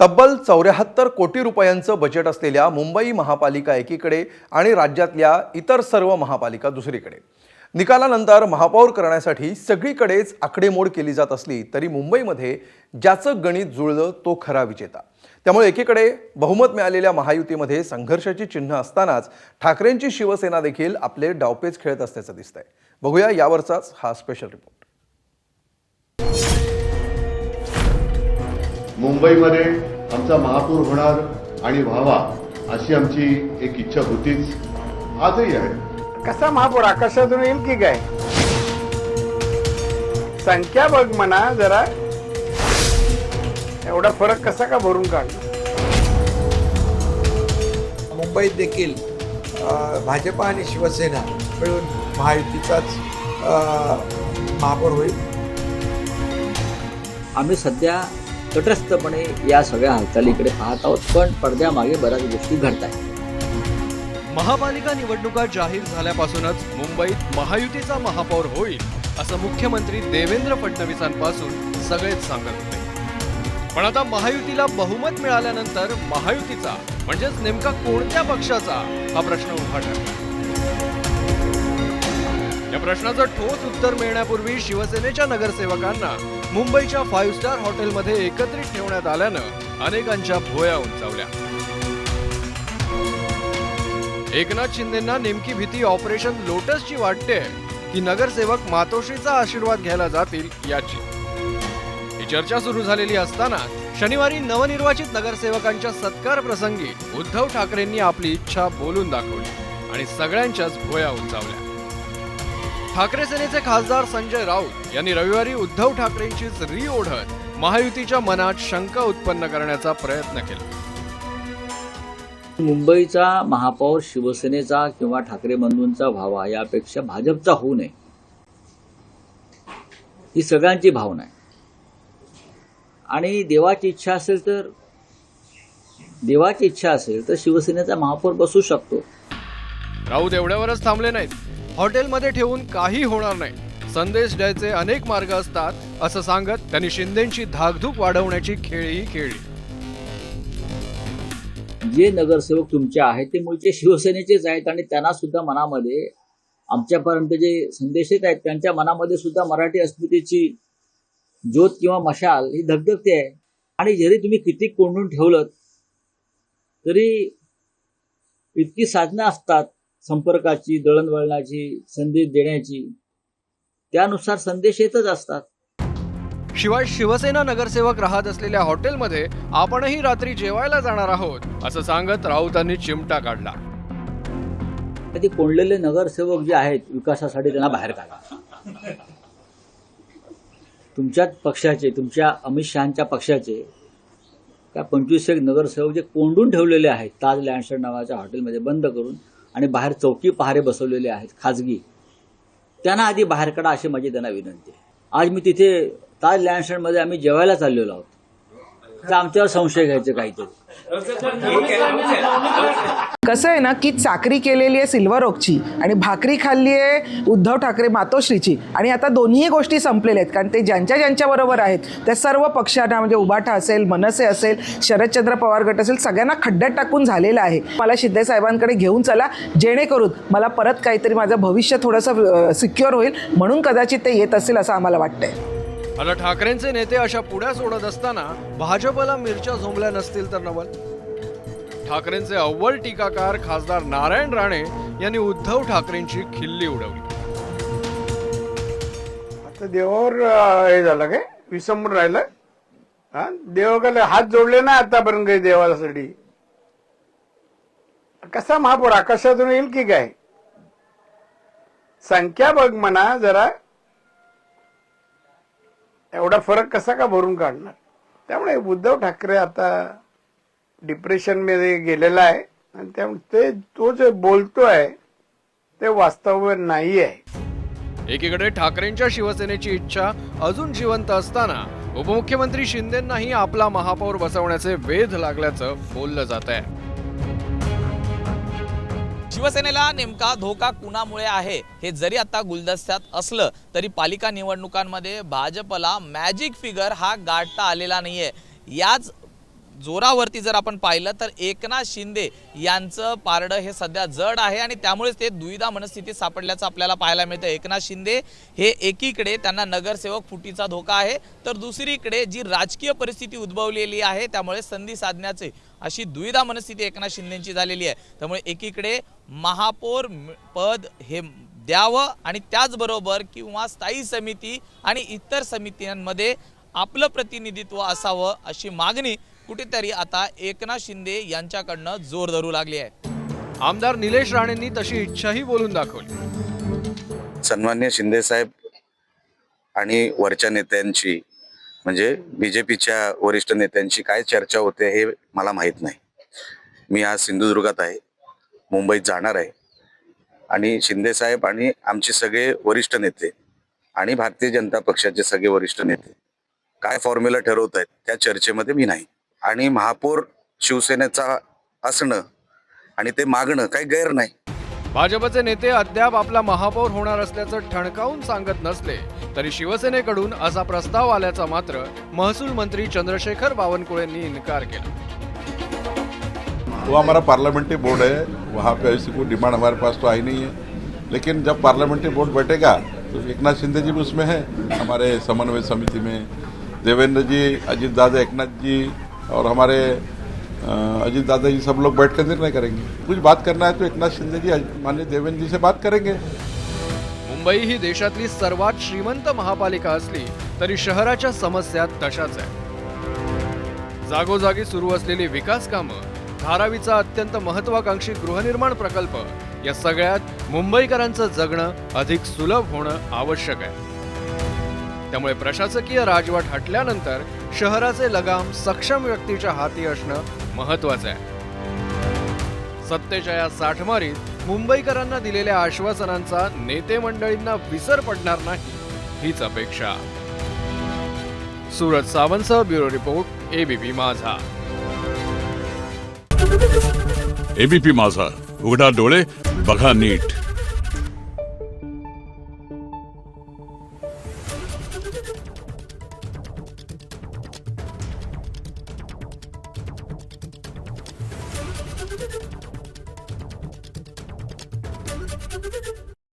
तब्बल 74 कोटी रुपयांचं बजेट असलेल्या मुंबई महापालिका एकीकडे आणि राज्यातल्या इतर सर्व महापालिका दुसरीकडे. निकालानंतर महापौर करण्यासाठी सगळीकडेच आकडेमोड केली जात असली तरी मुंबईमध्ये ज्याचं गणित जुळलं तो खरा विजेता. त्यामुळे एकीकडे बहुमत मिळालेल्या महायुतीमध्ये संघर्षाची चिन्ह असतानाच ठाकरेंची शिवसेना देखील आपले डावपेच खेळत असल्याचं दिसतंय. बघूया यावरचाच हा स्पेशल रिपोर्ट. मुंबईमध्ये आमचा महापौर होणार आणि व्हावा अशी आमची एक इच्छा होतीच, आजही आहे. कसा महापौर आकाशातून येईल की काय? संख्या बघ म्हणा जरा, एवढा फरक कसा का भरून काढला? मुंबईत देखील भाजप आणि शिवसेना मिळून महायुतीचाच महापौर होईल. आम्ही सध्या तटस्थपणे या सगळ्या हालचालीकडे पाहत आहोत, पण पडद्यामागे बऱ्याच गोष्टी घडत आहेत. महापालिका निवडणुका जाहीर झाल्यापासूनच मुंबईत महायुतीचा महापौर होईल असं मुख्यमंत्री देवेंद्र फडणवीसांपासून सगळेच सांगत होते. पण आता महायुतीला बहुमत मिळाल्यानंतर महायुतीचा म्हणजेच नेमका कोणत्या पक्षाचा हा प्रश्न उभा ठरला. या प्रश्नाचं ठोस उत्तर मिळण्यापूर्वी शिवसेनेच्या नगरसेवकांना मुंबईच्या 5 स्टार हॉटेलमध्ये एकत्रित ठेवण्यात आल्यानं अनेकांच्या भुवया उंचावल्या. एकनाथ शिंदेंना नेमकी भीती ऑपरेशन लोटसची वाटते की नगरसेवक मातोश्रीचा आशीर्वाद घ्यायला जातील याची. ही चर्चा सुरू झालेली असताना शनिवारी नवनिर्वाचित नगरसेवकांच्या सत्कार प्रसंगी उद्धव ठाकरेंनी आपली इच्छा बोलून दाखवली आणि सगळ्यांच्याच भुवया उंचावल्या. ठाकरे सेनेचे खासदार संजय राऊत यांनी रविवारी उद्धव ठाकरेंचीच री ओढत महायुतीच्या मनात शंका उत्पन्न करण्याचा प्रयत्न केला. मुंबईचा महापौर शिवसेनेचा किंवा ठाकरे बंधूंचा व्हावा यापेक्षा भाजपचा होऊ नये ही सगळ्यांची भावना आहे. आणि देवाची इच्छा असेल तर शिवसेनेचा महापौर बसू शकतो. राऊत एवढ्यावरच थांबले नाहीत. हॉटेलमध्ये ठेवून काही होणार नाही, संदेश द्यायचे अनेक मार्ग असतात असं सांगत त्यांनी शिंदेंची धाकधूक वाढवण्याची खेळही खेळली. जे नगरसेवक तुमचे आहेत ते मूळचे शिवसेनेचेच आहेत आणि त्यांना सुद्धा मनामध्ये आमच्यापर्यंत जे संदेश येत आहेत त्यांच्या मनामध्ये सुद्धा मराठी अस्मितेची ज्योत किंवा मशाल ही धगधगते आहे. आणि जरी तुम्ही किती कोंडून ठेवलं तरी इतकी साधनं असतात संपर्काची, दळणवळणाची, संदेश देण्याची, त्यानुसार संदेश येतच असतात. शिवाय शिवसेना नगरसेवक राहत असलेल्या हॉटेलमध्ये आपणही रात्री जेवायला जाणार आहोत असं सांगत राऊतांनी चिमटा काढला. ते कोंडलेले नगरसेवक जे आहेत विकासासाठी त्यांना बाहेर काढा. तुमच्याच पक्षाचे, तुमच्या अमित शहांच्या पक्षाचे काय 25 नगरसेवक जे कोंडून ठेवलेले आहेत ताज लँडस्टेड नावाच्या हॉटेलमध्ये बंद करून आणि बाहेर चौकी पहारे बसवलेले आहेत खाजगी, त्यांना आधी बाहेर काढा अशी माझी त्यांना विनंती आहे. आज मी तिथे ताज लँडस्टेडमध्ये आम्ही जेवायला चाललेलो आहोत, तर आमच्यावर संशय घ्यायचे काहीतरी. कसं आहे ना की चाकरी केलेली आहे सिल्वर ओकची आणि भाकरी खाल्ली आहे उद्धव ठाकरे मातोश्रीची, आणि आता दोन्ही गोष्टी संपलेल्या आहेत. कारण ते ज्यांच्या बरोबर आहेत त्या सर्व पक्षांना, म्हणजे उभाठा असेल, मनसे असेल, शरदचंद्र पवार गट असेल, सगळ्यांना खड्ड्यात टाकून झालेलं आहे. मला शिंदे साहेबांकडे घेऊन चला जेणेकरून मला परत काहीतरी माझं भविष्य थोडंसं सिक्युअर होईल, म्हणून कदाचित ते येत असेल असं आम्हाला वाटतंय. आता ठाकरेंचे नेते अशा पुढ्या सोडत असताना भाजपला मिरच्या झोंबल्या नसतील तर नवल. ठाकरेंचे अव्वल टीकाकार खासदार नारायण राणे यांनी उद्धव ठाकरेंची खिल्ली उडवली. आता देवावर हे झालं काय, विसंबून राहिलं. हा, देवाला हात जोडले ना आतापर्यंत काही देवासाठी. कसा महापौर आकाशातून येईल की काय? संख्या बघ म्हणा जरा, एवढा फरक कसा का भरून काढणार? त्यामुळे उद्धव ठाकरे आता डिप्रेशन मध्ये गेलेला आहे आणि त्यामुळे तो जे बोलतोय ते वास्तव नाही आहे. एकीकडे ठाकरेंच्या शिवसेनेची इच्छा अजून जिवंत असताना उपमुख्यमंत्री शिंदेंनाही आपला महापौर बसवण्याचे वेध लागल्याचं बोललं जात आहे. शिवसेनेला नेमका धोका कुणामुळे आहे हे जरी आता गुलदस्त्यात असलं तरी पालिका निवडणुकांमध्ये भाजपला मॅजिक फिगर हा गाठता आलेला नाहीये. याच जोरावरती जर आपण पाहिलं तर एकनाथ शिंदे यांचं पारडं हे सध्या जड आहे आणि त्यामुळेच ते दुविधा मनस्थितीत सापडल्याचं आपल्याला पाहायला मिळतं. एकनाथ शिंदे हे एकीकडे त्यांना नगरसेवक फुटीचा धोका आहे, तर दुसरीकडे जी राजकीय परिस्थिती उद्भवलेली आहे त्यामुळे संधी साधण्याचे अशी दुविधा मनस्थिती एकनाथ शिंदेची झालेली आहे. त्यामुळे एकीकडे महापौर पद हे द्यावं आणि त्याचबरोबर किंवा स्थायी समिती आणि इतर समित्यांमध्ये आपलं प्रतिनिधित्व असावं अशी मागणी कुठेतरी आता एकनाथ शिंदे यांच्याकडनं जोर धरू लागली आहे. आमदार निलेश राणेंनी तशी इच्छाही बोलून दाखवली. सन्मान्य शिंदे साहेब आणि वरच्या नेत्यांची म्हणजे बीजेपीच्या वरिष्ठ नेत्यांची काय चर्चा होते हे मला माहीत नाही. मी आज सिंधुदुर्गात आहे, मुंबईत जाणार आहे आणि शिंदे साहेब आणि आमचे सगळे वरिष्ठ नेते आणि भारतीय जनता पक्षाचे सगळे वरिष्ठ नेते काय फॉर्म्युला ठरवत आहेत त्या चर्चेमध्ये मी नाही. आणि महापौर शिवसेनेचा असणं आणि ते मागणं काही गैर नाही. भाजपचे नेते अद्याप आपला महापौर होणार असल्याचं ठणकावून सांगत नसले तरी शिवसेनेकडून असा प्रस्ताव आल्याचा मात्र महसूल मंत्री चंद्रशेखर बावनकुळेंनी इन्कार केला. वो हमारा पार्लियामेंट्री बोर्ड है, वहाँ पे ऐसी कोई डिमांड हमारे पास तो आई नहीं है, लेकिन जब पार्लियामेंट्री बोर्ड बैठेगा तो एकनाथ शिंदे जी भी उसमें है, हमारे समन्वय समिति में देवेंद्र जी, अजीत दादा, एकनाथ जी और हमारे अजीत दादा जी सब लोग बैठ कर निर्णय करेंगे. कुछ बात करना है तो एकनाथ शिंदे जी माननीय देवेंद्र जी से बात करेंगे. मुंबई ही देशातली सर्वात श्रीमंत महापालिका असली तरी शहराच्या समस्या तशाच आहेत. जागोजागी सुरू असलेली विकास कामं, धारावीचा अत्यंत महत्वाकांक्षी गृहनिर्माण प्रकल्प या सगळ्यात मुंबईकरांचं जगणं अधिक सुलभ होणं आवश्यक आहे. त्यामुळे प्रशासकीय राजवट हटल्यानंतर शहराचे लगाम सक्षम व्यक्तीच्या हाती असणं महत्वाचं आहे. सत्तेच्या या साठमारीत मुंबईकरांना दिलेल्या आश्वासनांचा नेते मंडळींना विसर पडणार नाही हीच अपेक्षा. सूरज सावंतसह ब्युरो रिपोर्ट, एबीपी माझा. एबीपी माझा, उघडा डोळे बघा नीट.